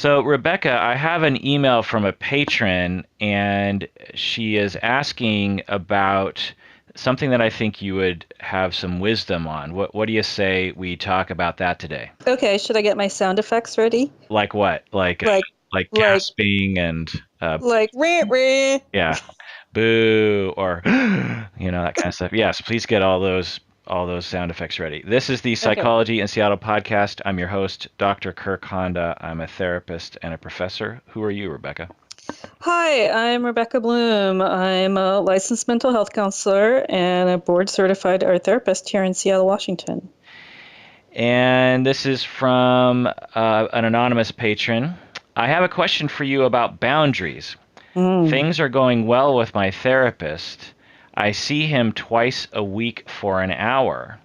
So, Rebecca, I have an email from a patron, and she is asking about something that I think you would have some wisdom on. What do you say we talk about that today? Okay, should I get my sound effects ready? Like what? Like, Like like, gasping and rah, rah. yeah, boo or that kind of stuff. Yes, please get all those sound effects ready. This is the Okay. Psychology in Seattle podcast. I'm your host, Dr. Kirk Honda. I'm a therapist and a professor. Who are you, Rebecca? Hi, I'm Rebecca Bloom. I'm a licensed mental health counselor and a board certified art therapist here in Seattle, Washington. And this is from an anonymous patron. I have a question for you about boundaries. Mm. Things are going well with my therapist. I see him twice a week for an hour.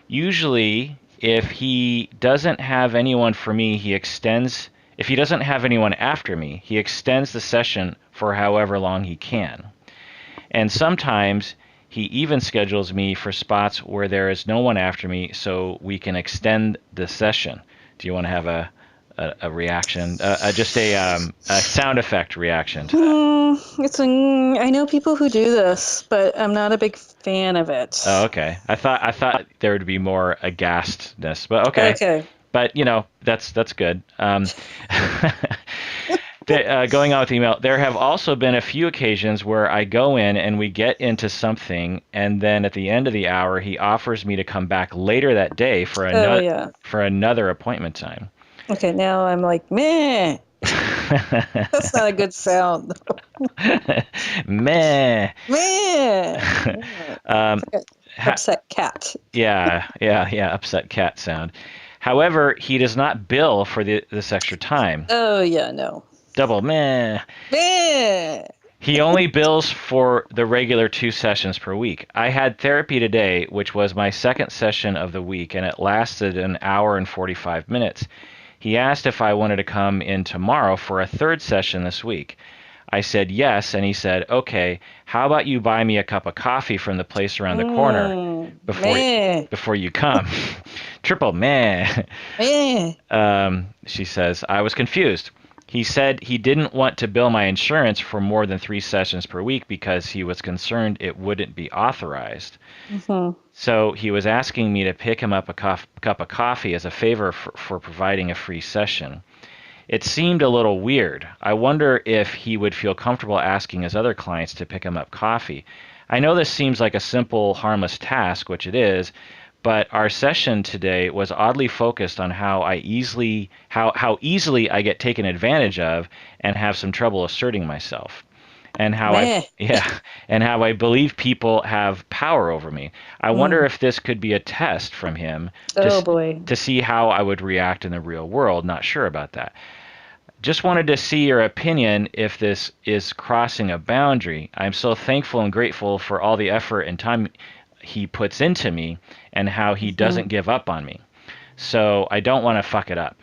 Usually, if he doesn't have anyone for me, if he doesn't have anyone after me, he extends the session for however long he can. And sometimes he even schedules me for spots where there is no one after me so we can extend the session. Do you want to have a reaction? Just a sound effect reaction to that. I know people who do this, but I'm not a big fan of Oh, it. okay. I thought there would be more aghastness, but okay. Okay. But that's good. Going on with email, there have also been a few occasions where I go in and we get into something, and then at the end of the hour, he offers me to come back later that day Oh, yeah. for another appointment time. Okay, now I'm like, meh. That's not a good sound. Meh. Meh. Meh. um, It's like an ha- upset cat. yeah, upset cat sound. However, he does not bill for this extra time. Oh, yeah, no. Double meh. Meh. He only bills for the regular 2 sessions per week. I had therapy today, which was my second session of the week, and it lasted an hour and 45 minutes. He asked if I wanted to come in tomorrow for a third session this week. I said yes, and he said, okay, how about you buy me a cup of coffee from the place around the corner before Meh. before you come? Triple meh. Meh. She says, I was confused. He said he didn't want to bill my insurance for more than 3 sessions per week because he was concerned it wouldn't be authorized. Mhm. So he was asking me to pick him up a cup of coffee as a favor for providing a free session. It seemed a little weird. I wonder if he would feel comfortable asking his other clients to pick him up coffee. I know this seems like a simple, harmless task, which it is, but our session today was oddly focused on how easily I get taken advantage of and have some trouble asserting myself. And how I Meh. yeah, and how I believe people have power over me. I wonder Mm. if this could be a test from him to Oh, boy. to see how I would react in the real world. Not sure about that. Just wanted to see your opinion if this is crossing a boundary. I'm so thankful and grateful for all the effort and time he puts into me and how he Mhm. doesn't give up on me. So I don't want to fuck it up.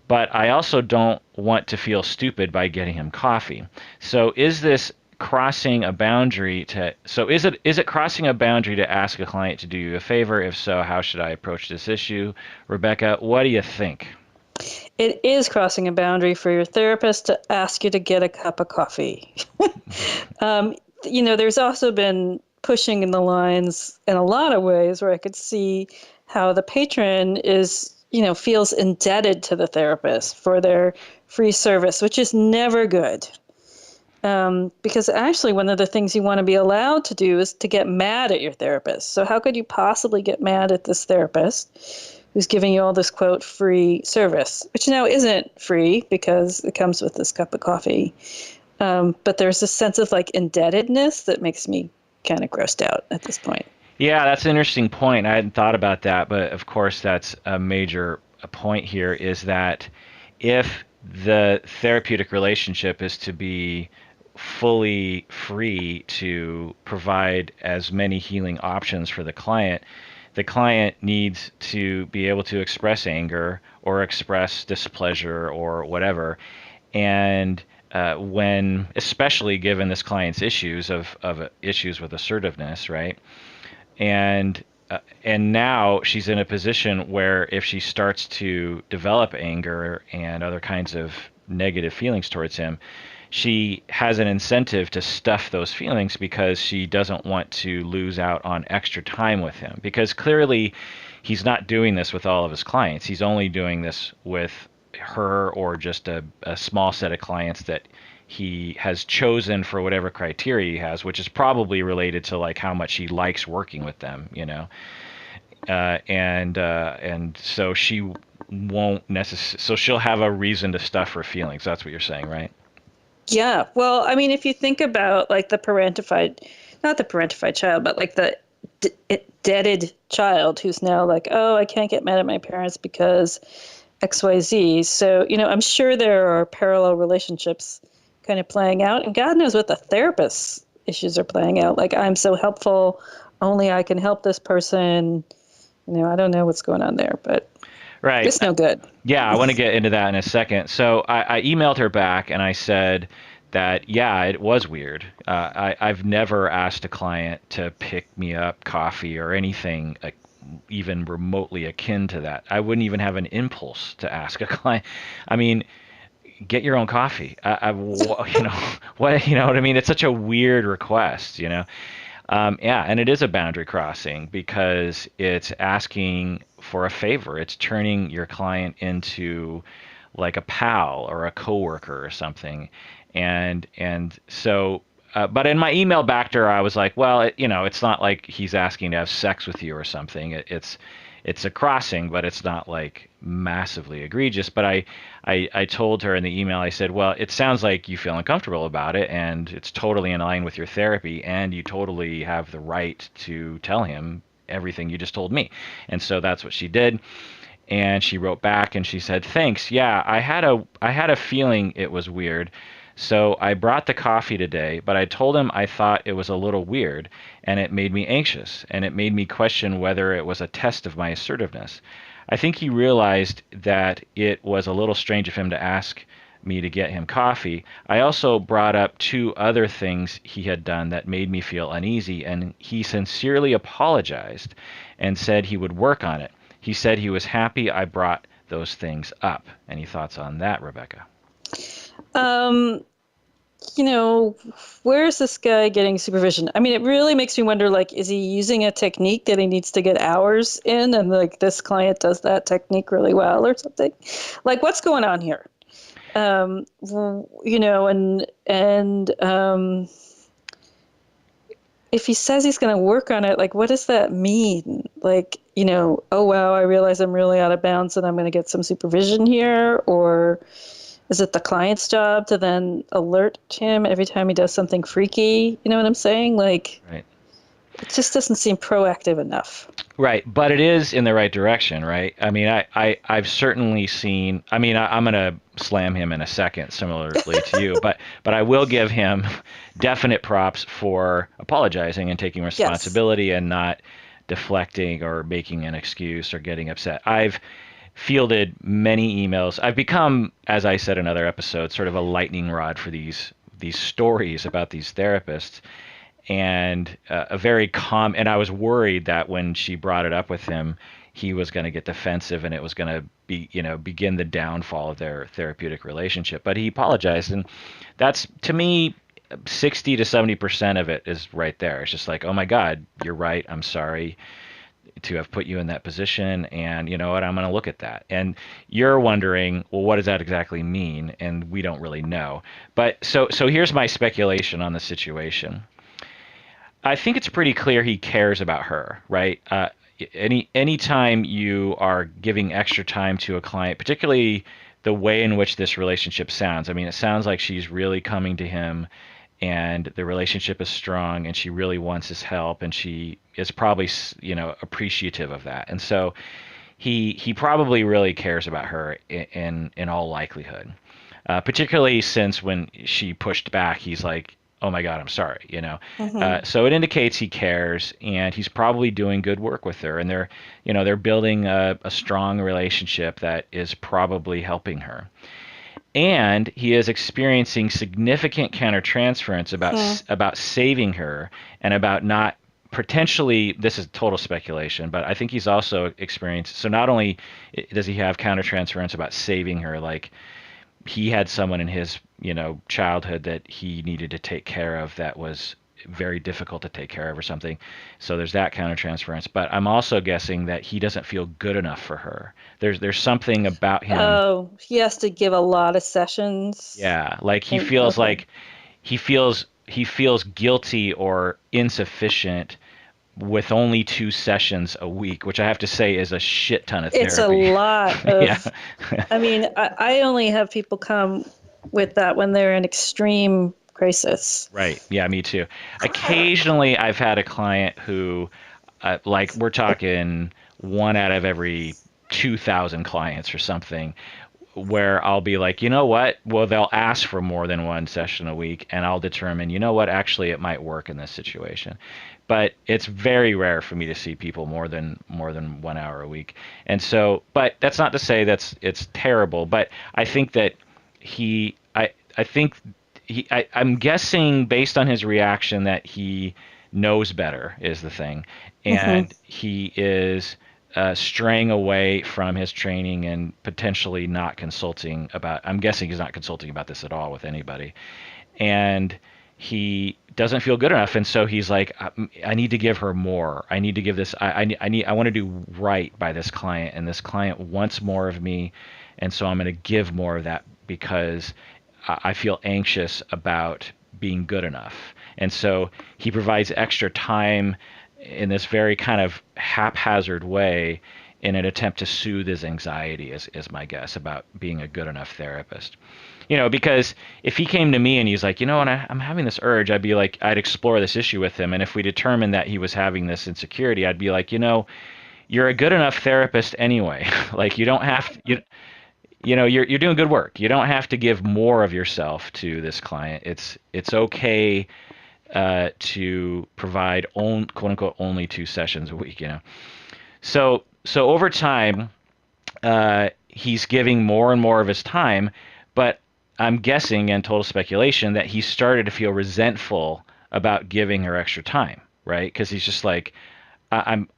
But I also don't want to feel stupid by getting him coffee. So is this crossing a boundary to so is it crossing a boundary to ask a client to do you a favor? If so, how should I approach this issue? Rebecca, what do you think? It is crossing a boundary for your therapist to ask you to get a cup of coffee. um, there's also been pushing in the lines in a lot of ways where I could see how the patron feels indebted to the therapist for their free service, which is never good. Because actually, one of the things you want to be allowed to do is to get mad at your therapist. So, how could you possibly get mad at this therapist who's giving you all this quote free service, which now isn't free because it comes with this cup of coffee? But there's this sense of like indebtedness that makes me kind of grossed out at this point. Yeah, that's an interesting point. I hadn't thought about that, but of course, that's a major point here is that if the therapeutic relationship is to be fully free to provide as many healing options for the client needs to be able to express anger or express displeasure or whatever. And especially given this client's issues of issues with assertiveness, right? and and now she's in a position where if she starts to develop anger and other kinds of negative feelings towards him, she has an incentive to stuff those feelings because she doesn't want to lose out on extra time with him. Because clearly, he's not doing this with all of his clients. He's only doing this with her or just a small set of clients that he has chosen for whatever criteria he has, which is probably related to like how much he likes working with them, you know. And so she won't necessarily. So she'll have a reason to stuff her feelings. That's what you're saying, right? Yeah. Well, I mean, if you think about like the parentified, not the parentified child, but like the deaded child who's now like, oh, I can't get mad at my parents because XYZ. So, I'm sure there are parallel relationships kind of playing out, and God knows what the therapist's issues are playing out. Like, I'm so helpful, only I can help this person. I don't know what's going on there, but Right. it's no good. Yeah, I want to get into that in a second. So I emailed her back and I said that, yeah, it was weird. I've never asked a client to pick me up coffee or anything even remotely akin to that. I wouldn't even have an impulse to ask a client. I mean, get your own coffee. What, you know what I mean? It's such a weird request, you know? Yeah, and it is a boundary crossing because it's asking for a favor. It's turning your client into like a pal or a coworker or something. And so, but in my email back to her, I was like, well, it's not like he's asking to have sex with you or something. It's a crossing, but it's not like massively egregious. But I told her in the email, I said, well, it sounds like you feel uncomfortable about it, and it's totally in line with your therapy, and you totally have the right to tell him everything you just told me. And so that's what she did. And she wrote back and she said, thanks. Yeah, I had a feeling it was weird. So I brought the coffee today, but I told him I thought it was a little weird and it made me anxious and it made me question whether it was a test of my assertiveness. I think he realized that it was a little strange of him to ask me to get him coffee. I also brought up two other things he had done that made me feel uneasy, and he sincerely apologized and said he would work on it. He said he was happy I brought those things up. Any thoughts on that, Rebecca? Um, you know, where's this guy getting supervision? I mean, it really makes me wonder, like, is he using a technique that he needs to get hours in, and like this client does that technique really well or something? Like, what's going on here? And if he says he's going to work on it, like, what does that mean? Like, oh wow, I realize I'm really out of bounds and I'm going to get some supervision here, or is it the client's job to then alert him every time he does something freaky? You know what I'm saying? Like, Right. it just doesn't seem proactive enough. Right, but it is in the right direction, right? I mean, I've certainly seen. I mean, I'm gonna slam him in a second, similarly to you, but I will give him definite props for apologizing and taking Yes. responsibility and not deflecting or making an excuse or getting upset. I've fielded many emails. I've become, as I said in other episodes, sort of a lightning rod for these stories about these therapists, and a very calm. And I was worried that when she brought it up with him, he was going to get defensive and it was going to begin the downfall of their therapeutic relationship. But he apologized, and that's, to me, 60 to 70% of it is right there. It's just like, oh my God, you're right. I'm sorry to have put you in that position, and you know what, I'm going to look at that. And you're wondering, well, what does that exactly mean? And we don't really know. But so here's my speculation on the situation. I think it's pretty clear he cares about her, right? Anytime you are giving extra time to a client, particularly the way in which this relationship sounds. I mean, it sounds like she's really coming to him, and the relationship is strong, and she really wants his help, and she is probably appreciative of that. And so he probably really cares about her in all likelihood. Particularly since when she pushed back, he's like, "Oh my God, I'm sorry," you know. Hmm. So it indicates he cares, and he's probably doing good work with her, and they're building a strong relationship that is probably helping her. And he is experiencing significant countertransference Hmm. about saving her and about not potentially. This is total speculation, but I think he's also experienced. So not only does he have countertransference about saving her, like he had someone in his, childhood that he needed to take care of that was very difficult to take care of or something. So there's that countertransference. But I'm also guessing that he doesn't feel good enough for her. There's something about him. Oh, he has to give a lot of sessions. Yeah, like Okay. he feels guilty or insufficient with only 2 sessions a week, which I have to say is a shit ton of It's a therapy. lot Yeah. of, I mean, I only have people come with that when they're in extreme crisis. Right. Yeah, me too. Occasionally, I've had a client who, like, we're talking one out of every 2,000 clients or something, where I'll be like, you know what? Well, they'll ask for more than 1 session a week, and I'll determine, you know what? Actually, it might work in this situation. But it's very rare for me to see people more than 1 hour a week. And so, but that's not to say it's terrible. But I think that I think I'm guessing based on his reaction that he knows better is the thing, Hmm. and he is straying away from his training and potentially not consulting about. I'm guessing he's not consulting about this at all with anybody, and he doesn't feel good enough, and so he's like, I need to give her more. I need to give this. I want to do right by this client, and this client wants more of me, and so I'm going to give more of that because I feel anxious about being good enough. And so he provides extra time in this very kind of haphazard way in an attempt to soothe his anxiety, is my guess, about being a good enough therapist. Because if he came to me and he's like, and I'm having this urge, I'd be like, I'd explore this issue with him. And if we determined that he was having this insecurity, I'd be like, you're a good enough therapist anyway. Like, you don't have to, you're doing good work. You don't have to give more of yourself to this client. It's okay to provide quote unquote only 2 sessions a week. So over time, he's giving more and more of his time, but I'm guessing, and total speculation, that he started to feel resentful about giving her extra time, right? Because he's just like, I'm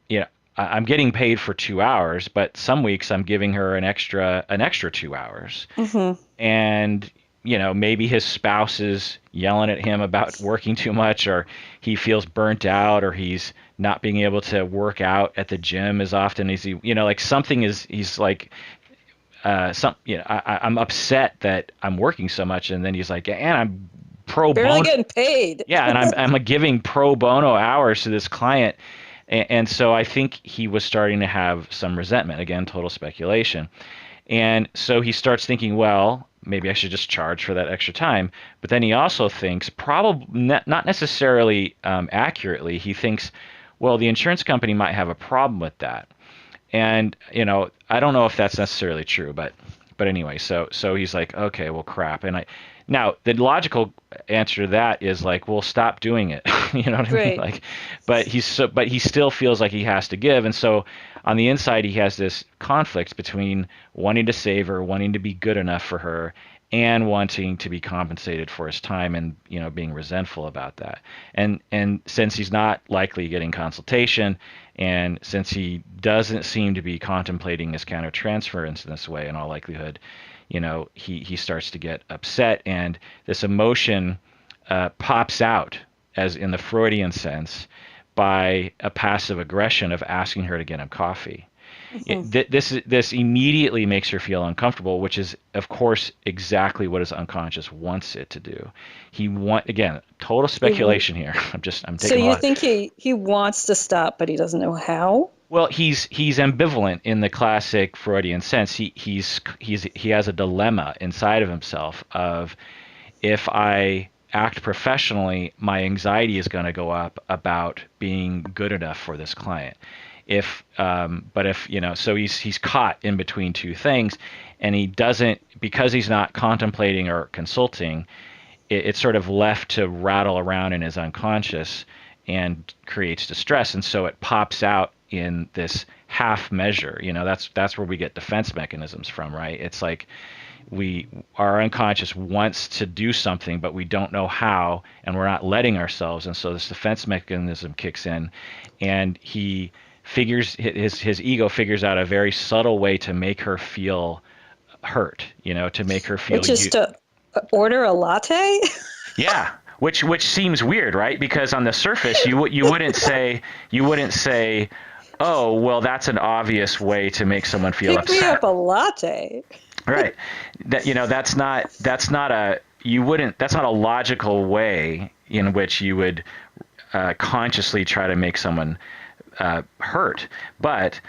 I'm getting paid for 2 hours, but some weeks I'm giving her an extra 2 hours, Hmm. and maybe his spouse is yelling at him about working too much, or he feels burnt out, or he's not being able to work out at the gym as often as like something is he's like I'm upset that I'm working so much, and then he's like, and I'm pro Barely bono. getting paid. Yeah, and I'm giving pro bono hours to this client, and so I think he was starting to have some resentment. Again, total speculation. And so he starts thinking, well, maybe I should just charge for that extra time. But then he also thinks, probably not necessarily accurately, he thinks, well, the insurance company might have a problem with that. And I don't know if that's necessarily true, but anyway, so he's like, okay, well, crap. And now the logical answer to that is like, well, stop doing it. You know what I mean? Right. Like, but he still feels like he has to give, and so on the inside he has this conflict between wanting to save her, wanting to be good enough for her, and wanting to be compensated for his time, and being resentful about that. And since he's not likely getting consultation, and since he doesn't seem to be contemplating his countertransference in this way, in all likelihood, he starts to get upset, and this emotion pops out, as in the Freudian sense, by a passive aggression of asking her to get him coffee. Hmm. This immediately makes her feel uncomfortable, which is, of course, exactly what his unconscious wants it to do. Again, total He, w- speculation here. I'm so taking a you lot. think he wants to stop, but he doesn't know how? Well, he's ambivalent in the classic Freudian sense. He has a dilemma inside of himself of, if I act professionally, my anxiety is going to go up about being good enough for this client. But if so he's caught in between two things, and he doesn't, because he's not contemplating or consulting. It's sort of left to rattle around in his unconscious and creates distress, and so it pops out in this half measure. That's where we get defense mechanisms from, right? It's like our unconscious wants to do something, but we don't know how, and we're not letting ourselves, and so this defense mechanism kicks in, and his ego figures out a very subtle way to make her feel hurt, to make her feel Which is to order a latte? yeah, which seems weird, right? Because on the surface, you wouldn't say, oh, well, that's an obvious way to make someone feel Pick me upset, up a latte. right? That's not a logical way in which you would consciously try to make someone hurt, but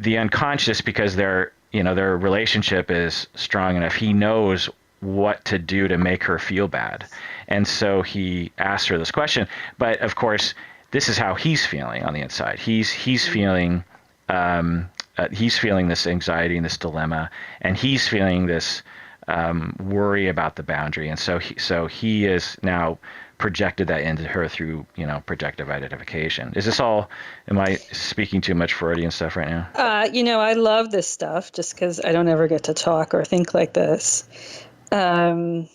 the unconscious, because their relationship is strong enough, he knows what to do to make her feel bad. And so he asked her this question. But of course, this is how he's feeling on the inside. He's feeling this anxiety and this dilemma, and he's feeling this worry about the boundary. And so he is now projected that into her through projective identification. Am I speaking too much Freudian stuff right now? I love this stuff just because I don't ever get to talk or think like this. But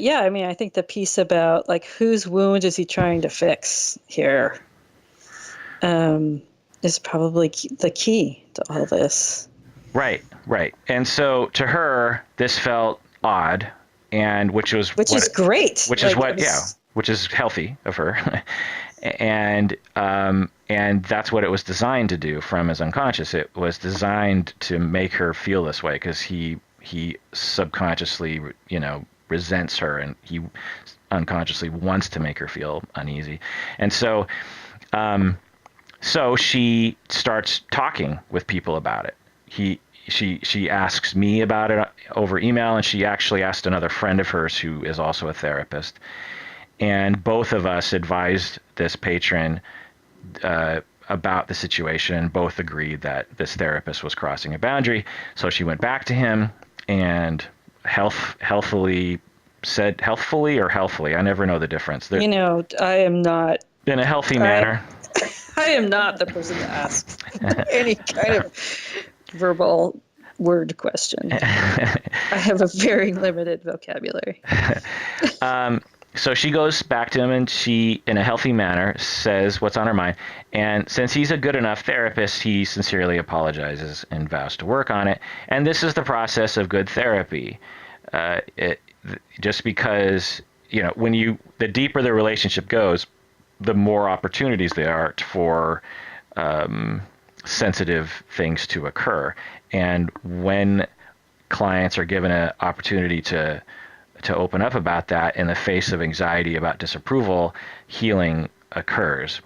yeah, I mean, I think the piece about like whose wound is he trying to fix here is probably the key to all this. Right. And so to her, this felt odd, and which is great. Which is healthy of her. And that's what it was designed to do from his unconscious. It was designed to make her feel this way because he subconsciously, resents her, and he unconsciously wants to make her feel uneasy. And so she starts talking with people about it. She asks me about it over email, and she actually asked another friend of hers who is also a therapist. And both of us advised this patron about the situation, and both agreed that this therapist was crossing a boundary. So she went back to him and healthfully, I never know the difference. I am not in a healthy manner. I am not the person to ask any kind of verbal word question. I have a very limited vocabulary. So she goes back to him, and she, in a healthy manner, says what's on her mind. And since he's a good enough therapist, he sincerely apologizes and vows to work on it. And this is the process of good therapy. Just because, the deeper the relationship goes, the more opportunities there are for sensitive things to occur. And when clients are given an opportunity to open up about that in the face of anxiety about disapproval, healing occurs.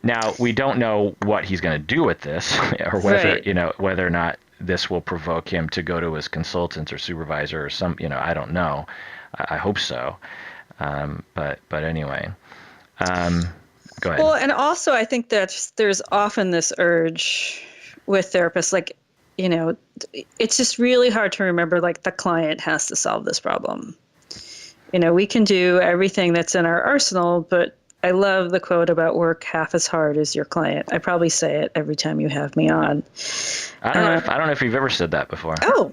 Now, we don't know what he's going to do with this, or whether, whether or not this will provoke him to go to his consultant or supervisor or I don't know. I hope so. But anyway, go ahead. Well, and also I think that there's often this urge with therapists, like, it's just really hard to remember, like, the client has to solve this problem. We can do everything that's in our arsenal, but I love the quote about work half as hard as your client. I probably say it every time you have me on. I don't know if you've ever said that before. Oh,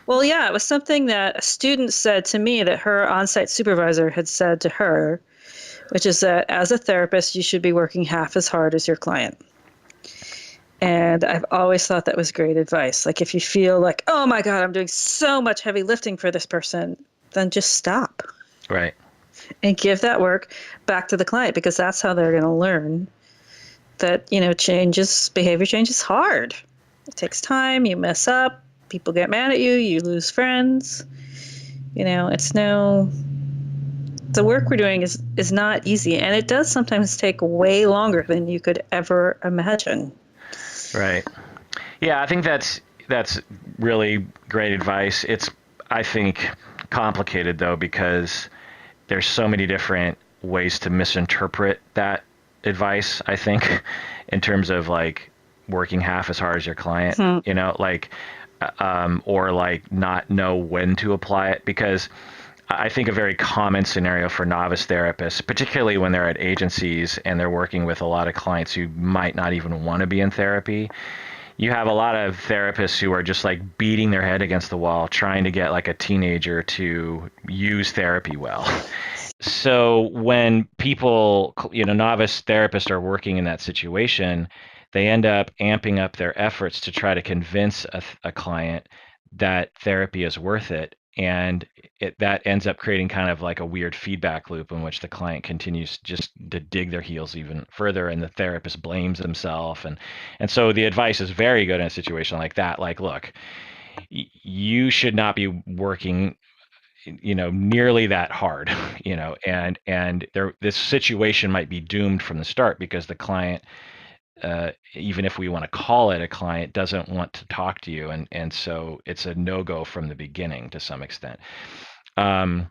well, yeah, it was something that a student said to me that her on-site supervisor had said to her, which is that as a therapist, you should be working half as hard as your client. And I've always thought that was great advice. Like, if you feel like, oh my God, I'm doing so much heavy lifting for this person, then just stop. Right. And give that work back to the client, because that's how they're going to learn that, behavior change is hard. It takes time. You mess up. People get mad at you. You lose friends. The work we're doing is not easy. And it does sometimes take way longer than you could ever imagine. Right. Yeah, I think that's really great advice. It's, I think, complicated, though, because there's so many different ways to misinterpret that advice, I think, in terms of, like, working half as hard as your client, or, like, not know when to apply it. Because I think a very common scenario for novice therapists, particularly when they're at agencies and they're working with a lot of clients who might not even want to be in therapy, you have a lot of therapists who are just like beating their head against the wall, trying to get like a teenager to use therapy well. So when people, novice therapists are working in that situation, they end up amping up their efforts to try to convince a client that therapy is worth it. And that ends up creating kind of like a weird feedback loop in which the client continues just to dig their heels even further, and the therapist blames himself. And so the advice is very good in a situation like that. Like, look, you should not be working nearly that hard, and this situation might be doomed from the start because the client, even if we want to call it a client, doesn't want to talk to you, and so it's a no-go from the beginning to some extent. um,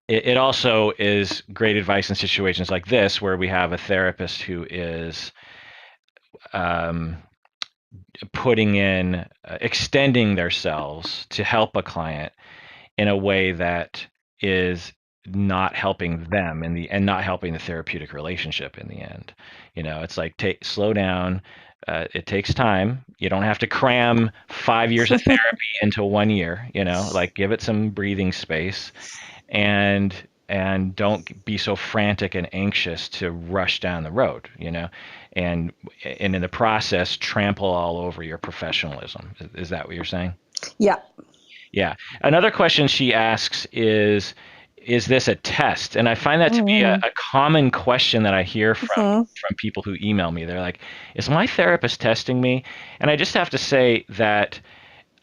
it also is great advice in situations like this where we have a therapist who is um, putting in extending themselves to help a client in a way that is not helping them in the and not helping the therapeutic relationship in the end. It's like, slow down. It takes time. You don't have to cram 5 years of therapy into 1 year. Like, give it some breathing space, and don't be so frantic and anxious to rush down the road. And in the process trample all over your professionalism. Is that what you're saying? Yeah. Yeah. Another question she asks is this a test? And I find that to be a, Mm-hmm. a common question that I hear from Mm-hmm. people who email me. They're like, is my therapist testing me? And I just have to say that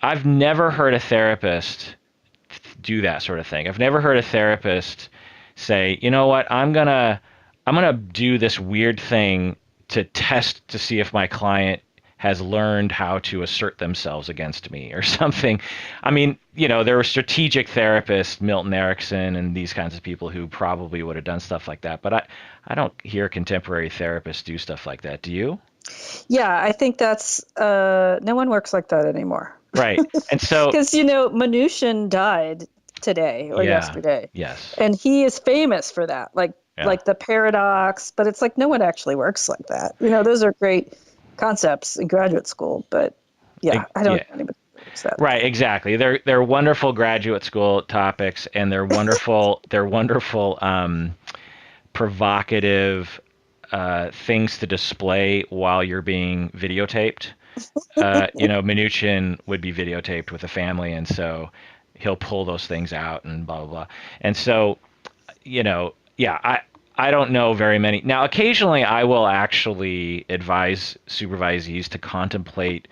I've never heard a therapist do that sort of thing. I've never heard a therapist say, you know what, I'm gonna do this weird thing to test to see if my client has learned how to assert themselves against me or something. I mean, there were strategic therapists, Milton Erickson, and these kinds of people who probably would have done stuff like that. But I don't hear contemporary therapists do stuff like that. Do you? Yeah, I think that's no one works like that anymore. Right. And so, Because Mnuchin died today or yeah, yesterday, yes, and he is famous for that, yeah. like the paradox. But it's like no one actually works like that. Those are great concepts in graduate school, but yeah, I don't Yeah. know anybody who works that. Right, exactly. They're wonderful graduate school topics, and they're wonderful provocative things to display while you're being videotaped. Mnuchin would be videotaped with a family, and so he'll pull those things out and blah blah blah. And so, yeah, I don't know very many. Now, occasionally, I will actually advise supervisees to contemplate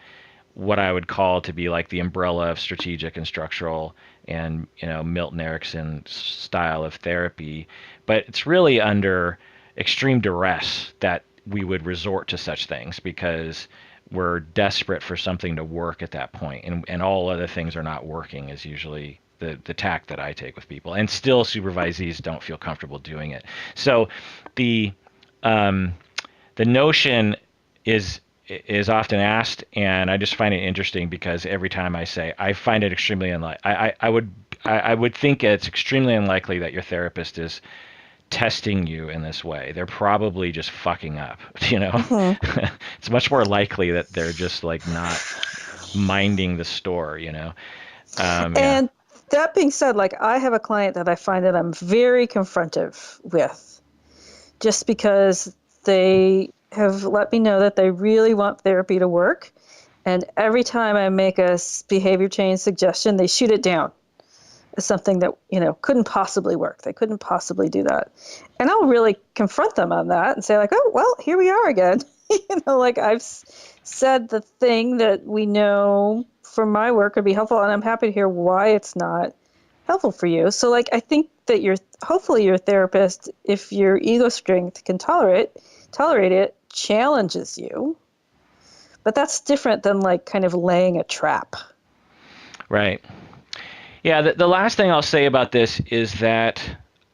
what I would call to be like the umbrella of strategic and structural and Milton Erickson style of therapy, but it's really under extreme duress that we would resort to such things because we're desperate for something to work at that point, and all other things are not working is usually the tack that I take with people, and still supervisees don't feel comfortable doing it. So the um, the notion is is often asked, and I just find it interesting because every time I say, I find it extremely unlikely. I would think it's extremely unlikely that your therapist is testing you in this way. They're probably just fucking up. Hmm. It's much more likely that they're just like not minding the store. Yeah. And that being said, like I have a client that I find that I'm very confrontive with, just because they have let me know that they really want therapy to work. And every time I make a behavior change suggestion, they shoot it down as something that, couldn't possibly work. They couldn't possibly do that. And I'll really confront them on that and say, like, oh, well, here we are again. Like I've said the thing that we know from my work would be helpful, and I'm happy to hear why it's not helpful for you. So, like, I think that hopefully your therapist, if your ego strength can tolerate it, challenges you. But that's different than like kind of laying a trap. Right. Yeah, the last thing I'll say about this is that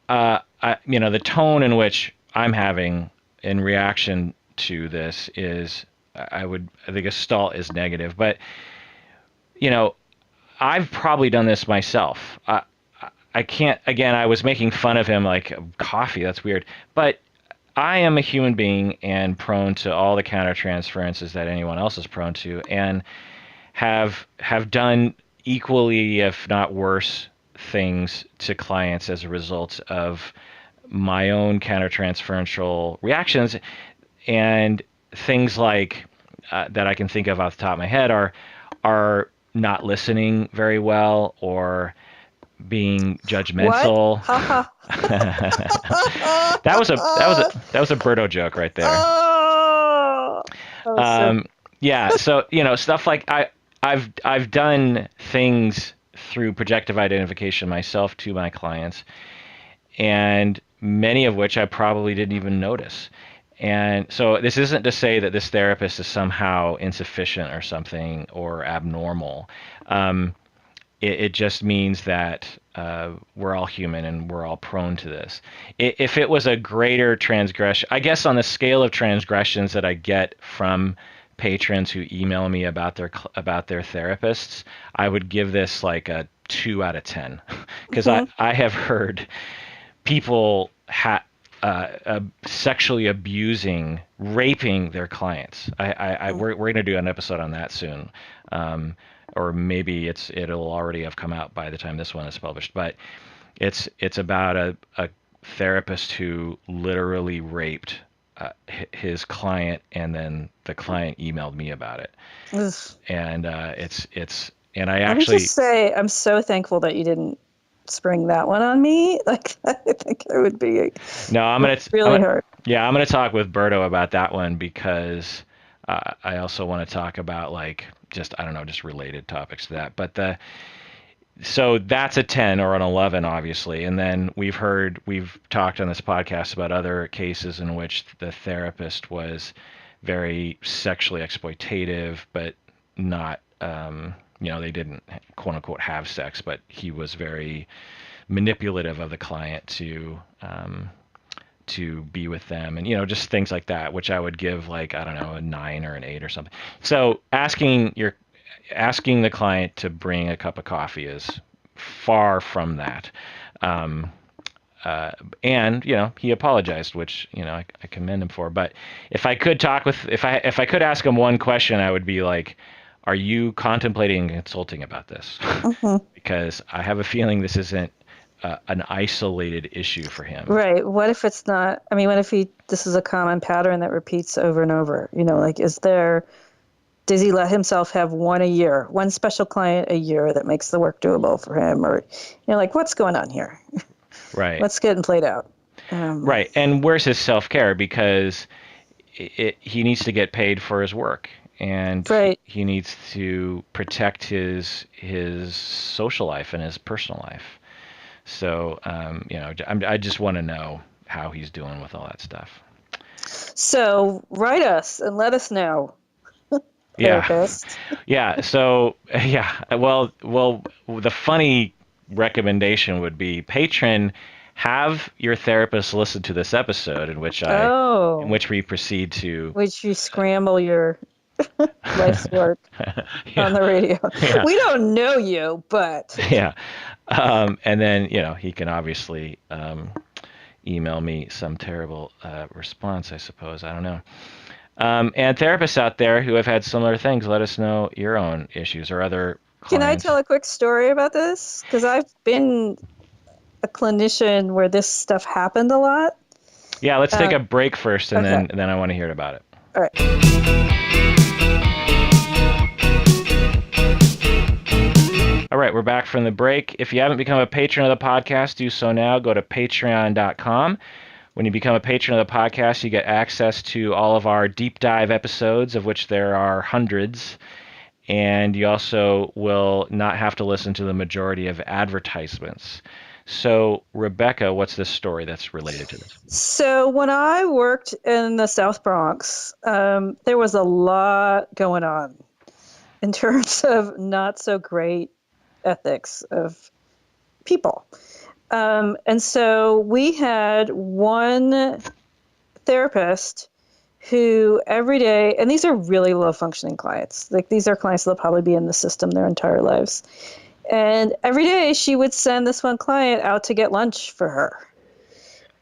the tone in which I'm having in reaction to this is the gestalt is negative, but you know I've probably done this myself. I can't. Again, I was making fun of him like coffee. That's weird, but I am a human being and prone to all the countertransferences that anyone else is prone to, and have done equally, if not worse, things to clients as a result of my own countertransferential reactions, and things like that I can think of off the top of my head are not listening very well, or being What? judgmental. Ha ha. That was a Berto joke right there. Oh, that was so. Um, yeah, so stuff like I've done things through projective identification myself to my clients, and many of which I probably didn't even notice. And so this isn't to say that this therapist is somehow insufficient or something, or abnormal. Um, it just means that we're all human and we're all prone to this. If it was a greater transgression, I guess on the scale of transgressions that I get from patrons who email me about their therapists, I would give this like a 2 out of 10, because Mhm. I have heard people sexually abusing, raping their clients. We're going to do an episode on that soon, or maybe it'll already have come out by the time this one is published. But it's about a therapist who literally raped his client, and then the client emailed me about it, Ugh. and it's and I Let me actually. just say, I'm so thankful that you didn't spring that one on me. Like, I think it would be No, really hard. yeah, I'm gonna talk with Berto about that one, because I also want to talk about, like, just, I don't know, just related topics to that. But so that's a 10 or an 11, obviously. And then we've talked on this podcast about other cases in which the therapist was very sexually exploitative, but not, they didn't quote unquote have sex, but he was very manipulative of the client to be with them, and just things like that, which I would give, like, I don't know, a 9 or an 8 or something. So asking the client to bring a cup of coffee is far from that. um, and he apologized, which I commend him for. But if I could ask him one question, I would be like, are you contemplating consulting about this? Hmm. Because I have a feeling this isn't an isolated issue for him. Right. What if it's not? I mean, what if this is a common pattern that repeats over and over? Like, does he let himself have one a year, one special client a year that makes the work doable for him? Or, like, what's going on here? Right. What's getting played out? Right. And where's his self-care? Because he needs to get paid for his work, and Right. he needs to protect his social life and his personal life. So, I just want to know how he's doing with all that stuff. So write us and let us know, Yeah. therapist. Yeah. So, yeah. Well, the funny recommendation would be, patron, have your therapist listen to this episode in Oh, which we proceed to. would you scramble your life's work on Yeah. the radio? Yeah. We don't know you, but Yeah. And then, he can obviously email me some terrible response, I suppose. I don't know. And therapists out there who have had similar things, let us know your own issues or other can I clients. tell a quick story about this? Because I've been a clinician where this stuff happened a lot. Yeah, let's take a break first, and Okay. then I want to hear about it. All right. All right, we're back from the break. If you haven't become a patron of the podcast, do so now. Go to patreon.com. When you become a patron of the podcast, you get access to all of our deep dive episodes, of which there are hundreds. And you also will not have to listen to the majority of advertisements. So, Rebecca, what's this story that's related to this? So when I worked in the South Bronx, there was a lot going on in terms of not so great ethics of people. And so we had one therapist who every day, and these are really low functioning clients, like these are clients that'll probably be in the system their entire lives. And every day she would send this one client out to get lunch for her.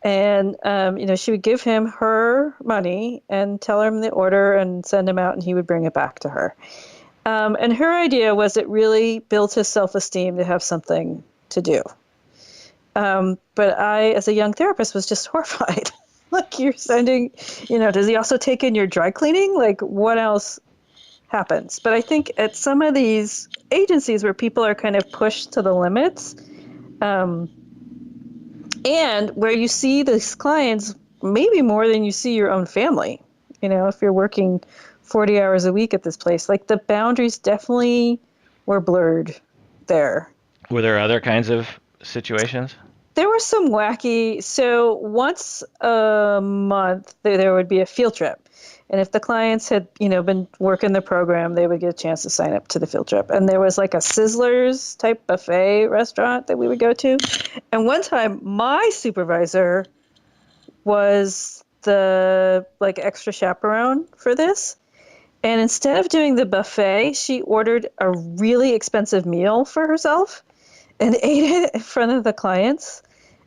And, she would give him her money and tell him the order and send him out, and he would bring it back to her. And her idea was it really built his self-esteem to have something to do. But I, as a young therapist, was just horrified. Like, you're sending, does he also take in your dry cleaning? Like, what else happens? But I think at some of these agencies where people are kind of pushed to the limits, um, and where you see these clients maybe more than you see your own family, if you're working 40 hours a week at this place, like the boundaries definitely were blurred there. Were there other kinds of situations? There were some wacky. So once a month, there would be a field trip. And if the clients had, been working the program, they would get a chance to sign up to the field trip. And there was like a Sizzlers type buffet restaurant that we would go to. And one time, my supervisor was the like extra chaperone for this. And instead of doing the buffet, she ordered a really expensive meal for herself and ate it in front of the clients.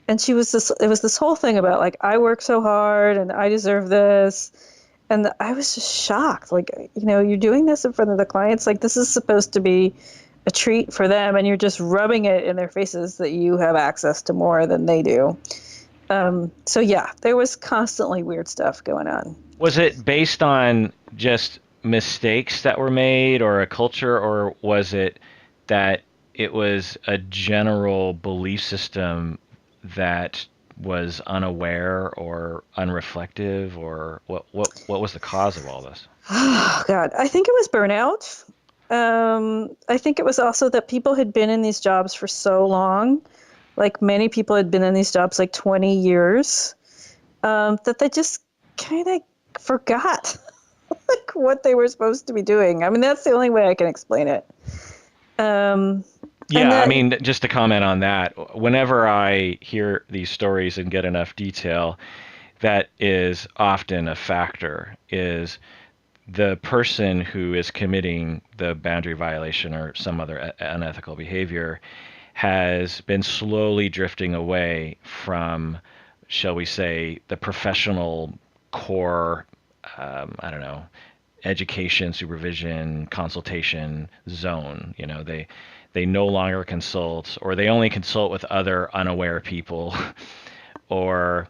And it was this whole thing about like, I work so hard and I deserve this. And I was just shocked. Like, you're doing this in front of the clients. Like, this is supposed to be a treat for them. And you're just rubbing it in their faces that you have access to more than they do. So yeah, there was constantly weird stuff going on. Was it based on just mistakes that were made or a culture, or was it that it was a general belief system that was unaware or unreflective, or what was the cause of all this? Oh God, I think it was burnout. I think it was also that people had been in these jobs for so long, like many people had been in these jobs like 20 years, that they just kind of forgot like what they were supposed to be doing. I mean, that's the only way I can explain it. Yeah, I mean, just to comment on that, whenever I hear these stories and get enough detail, that is often a factor, is the person who is committing the boundary violation or some other unethical behavior has been slowly drifting away from, shall we say, the professional core, I don't know, education, supervision, consultation zone. They no longer consult, or they only consult with other unaware people, or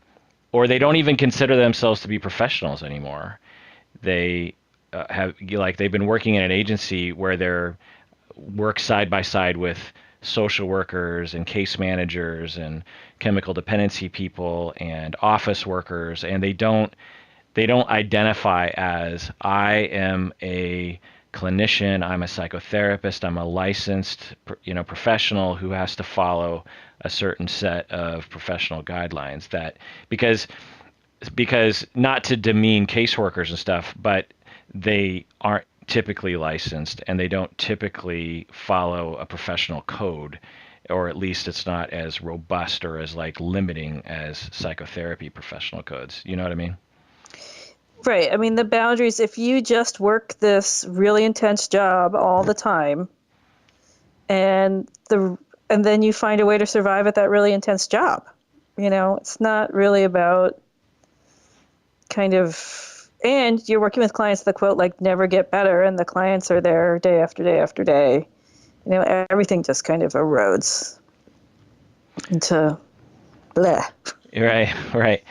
they don't even consider themselves to be professionals anymore. They they've been working in an agency where they're work side by side with social workers and case managers and chemical dependency people and office workers, and they don't identify as, I am a clinician, I'm a psychotherapist, I'm a licensed professional who has to follow a certain set of professional guidelines. That because not to demean caseworkers and stuff, but they aren't typically licensed and they don't typically follow a professional code, or at least it's not as robust or as like limiting as psychotherapy professional codes. You know what I mean? Right. I mean, the boundaries, if you just work this really intense job all the time and then you find a way to survive at that really intense job, it's not really about and you're working with clients that quote, like, never get better, and the clients are there day after day after day. Everything just kind of erodes into bleh. Right.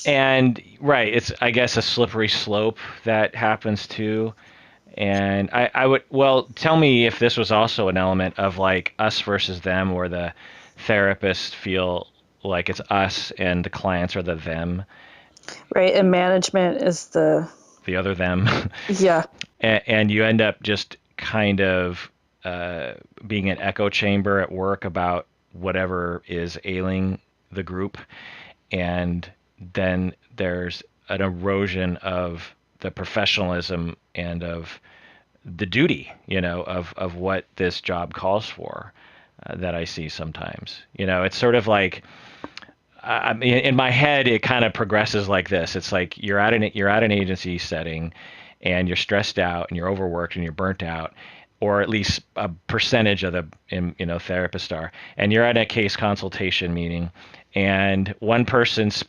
And right, it's, I guess, a slippery slope that happens too. And I would, well, tell me if this was also an element of like us versus them, where the therapists feel like it's us and the clients are the them. Right, and management is the other them. Yeah. And you end up just kind of being an echo chamber at work about whatever is ailing the group. And then there's an erosion of the professionalism and of the duty, of what this job calls for, that I see sometimes. It's sort of like, I mean, in my head, it kind of progresses like this. It's like you're at an agency setting, and you're stressed out, and you're overworked, and you're burnt out, or at least a percentage of the therapists are. And you're at a case consultation meeting, and one person's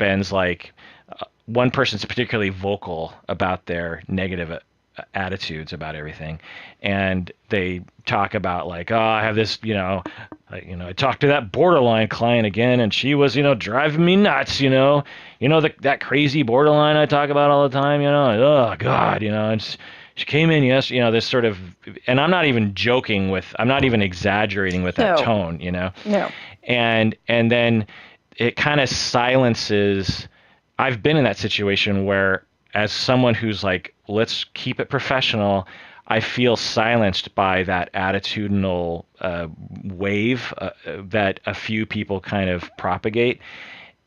particularly vocal about their negative attitudes about everything, and they talk about like, oh, I have this, I talked to that borderline client again, and she was, driving me nuts, that crazy borderline I talk about all the time, oh God, and she came in, yes, this sort of, and I'm not even exaggerating with that No, tone, no. and then it kind of silences. I've been in that situation where, as someone who's like, let's keep it professional, I feel silenced by that attitudinal wave that a few people kind of propagate,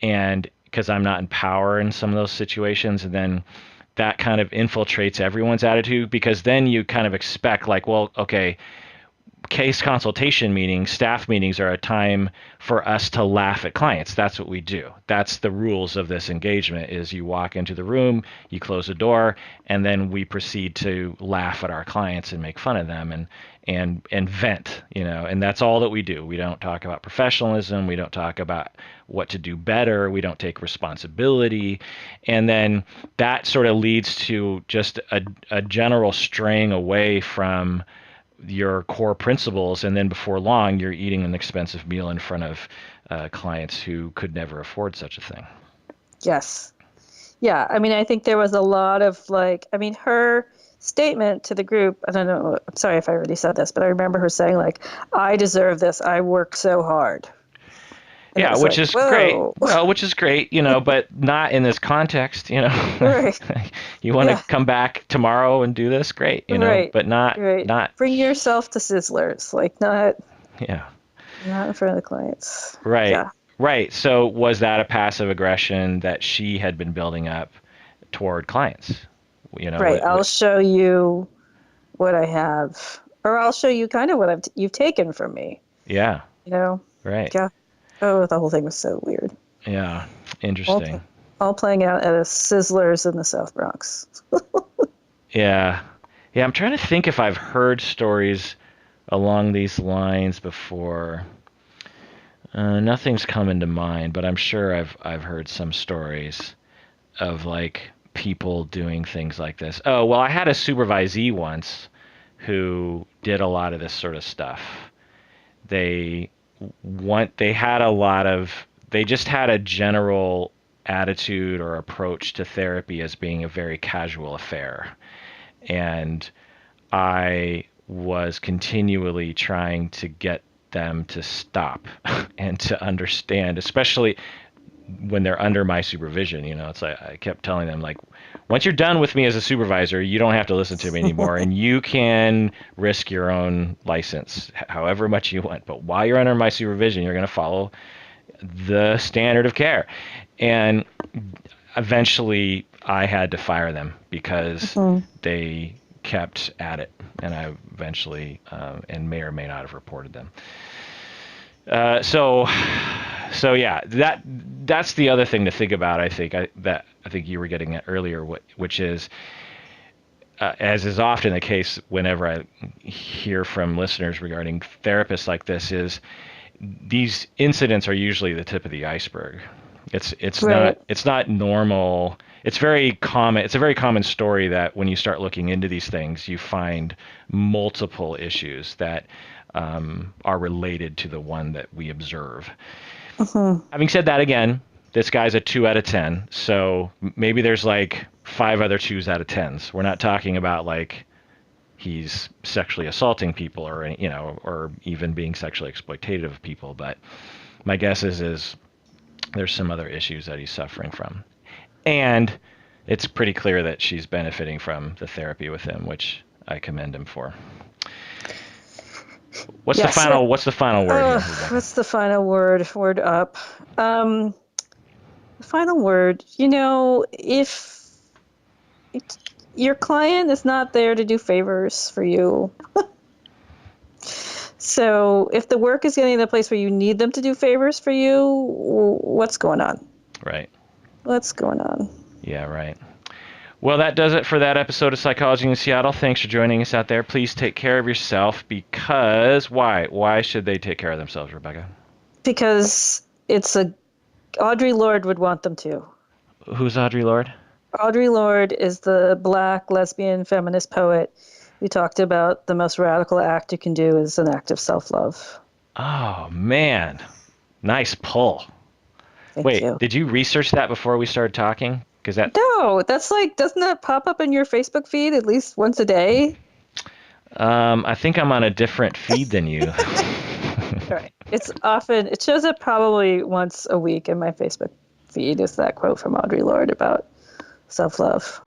and because I'm not in power in some of those situations, and then that kind of infiltrates everyone's attitude, because then you kind of expect like, well, okay, case consultation meetings, staff meetings are a time for us to laugh at clients. That's what we do. That's the rules of this engagement is you walk into the room, you close the door, and then we proceed to laugh at our clients and make fun of them and vent, and that's all that we do. We don't talk about professionalism. We don't talk about what to do better. We don't take responsibility. And then that sort of leads to just a general straying away from your core principles, and then before long you're eating an expensive meal in front of clients who could never afford such a thing. Yes. Yeah. I mean, I think there was a lot of like, I mean, her statement to the group, I don't know, I'm sorry if I already said this, but I remember her saying, like, I deserve this. I work so hard. And it Yeah, was which like, is great. whoa. Well, which is great, but not in this context, Right. You want to Yeah. come back tomorrow and do this, great, Right. but not Right. not Bring yourself to Sizzlers, like yeah. not in front of the clients. Right. Yeah. Right. So was that a passive aggression that she had been building up toward clients? Right. I'll show you what I have, or I'll show you kind of what you've taken from me. Yeah. You know? Right. Yeah. Oh, the whole thing was so weird. Yeah. All, Interesting. all playing out at a Sizzlers in the South Bronx. Yeah. Yeah, I'm trying to think if I've heard stories along these lines before. Nothing's coming to mind, but I'm sure I've heard some stories of like people doing things like this. Oh, well, I had a supervisee once who did a lot of this sort of stuff. They they had a lot of they just had a general attitude or approach to therapy as being a very casual affair. And I was continually trying to get them to stop and to understand, especially when they're under my supervision. It's like I kept telling them, like, once you're done with me as a supervisor, you don't have to listen to me anymore, and you can risk your own license however much you want. But while you're under my supervision, you're going to follow the standard of care. And eventually, I had to fire them because Mm-hmm. they kept at it, and I eventually and may or may not have reported them. So yeah, that's the other thing to think about. I think you were getting at earlier, which is as is often the case whenever I hear from listeners regarding therapists like this, is these incidents are usually the tip of the iceberg. Right. It's not normal. It's very common. It's a very common story that when you start looking into these things, you find multiple issues that are related to the one that we observe. Mm-hmm. Having said that, again, this guy's a 2 out of 10. So maybe there's like 5 other 2s out of 10s. We're not talking about like he's sexually assaulting people or or even being sexually exploitative of people. But my guess is there's some other issues that he's suffering from. And it's pretty clear that she's benefiting from the therapy with him, which I commend him for. Yes. What's the final word here, Rebecca? What's the final word? Word up. The final word, if your client is not there to do favors for you, so if the work is getting to the place where you need them to do favors for you, what's going on? Right. What's going on? Yeah, right. Well, that does it for that episode of Psychology in Seattle. Thanks for joining us out there. Please take care of yourself, because why? Why should they take care of themselves, Rebecca? Because Audre Lorde would want them to. Who's Audre Lorde? Audre Lorde is the Black lesbian feminist poet who talked about the most radical act you can do is an act of self-love. Oh, man. Nice pull. Thank Wait, you. did you research that before we started talking? Because that, No, that's like, doesn't that pop up in your Facebook feed at least once a day? I think I'm on a different feed than you. All right. It shows up probably once a week in my Facebook feed is that quote from Audre Lorde about self-love.